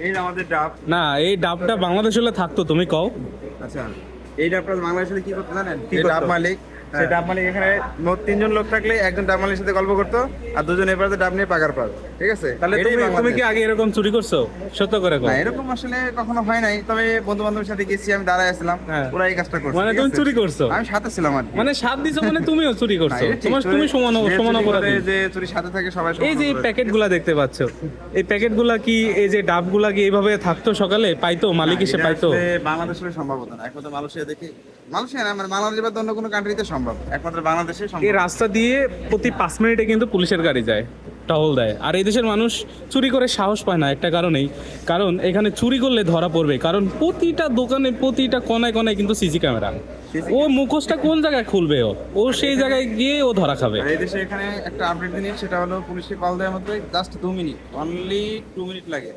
এই যে আমাদের ডাব। না, এই ডাবটা বাংলাদেশ হলে থাকতো, তুমি কও। আচ্ছা, এই ডাবটা বাংলাদেশে কি করতে জানেন? কি যে করতো? ডাব মালিক, সেই ডাব মালিক এখানে মোট 3 জন লোক থাকলে একজন ডাব মালিকের সাথে গল্প করতো, আর 2জন এপারে ডাব নিয়ে পাকার পার। ঠিক আছে, তাহলে এটাই তুমি বাংলাদেশ। কি আগে এরকম চুরি করছো? সত্য করে কও। না, এরকম আসলে কখনো হয় নাই, তবে বন্ধু বান্ধবের সাথে গেছি, আমি দাঁড়ায় আসলাম, হ্যাঁ। ওরা এই কাজটা করছে। মানে ঠিক তুমি আছে? চুরি করছো? আমি সাথে ছিলাম আর কি। মানে সাথ দিছো মানে তুমিও চুরি না, করছো? এটা ঠিক, তুমি সমান যে সমান চুরি অপরাধী। করে, যে চুরি সাথে থাকে সবাই এই সমান যে অপরাধী। প্যাকেটগুলা দেখতে পাচ্ছ, এই প্যাকেটগুলা কি, এই যে ডাবগুলা কি এইভাবে থাকতো সকালে? পাইতো মালিক না, এসে এটা পাইতো? আসলে বাংলাদেশের সম্ভব হতো না, একমাত্র মালয়েশিয়া দেখি, মালয়েশিয়া না, মানে বাংলাদেশ বা অন্য কোনো কান্ট্রিতে সম্ভব, একমাত্র বাংলাদেশে সম্ভব। এই রাস্তা দিয়ে প্রতি 5 মিনিটে কিন্তু পুলিশের গাড়ি যায়, টহল দেয়। আর এই দেশের মানুষ চুরি করে সাহস পায় না একটা কারণেই, কারণ এখানে চুরি করলে ধরা পড়বে, কারণ প্রতিটা দোকানে প্রতিটা কোনায় কোনায় কিন্তু সিসি ক্যামেরা। ও মুখোশটা কোন জায়গায় খুলবে? ও সেই জায়গায় গিয়ে ও ধরা খাবে। আর এই দেশে এখানে একটা আপডেট জিনিস, সেটা হলো পুলিশকে কল দেওয়ার মতো জাস্ট 2 মিনিট, অনলি 2 মিনিট লাগে।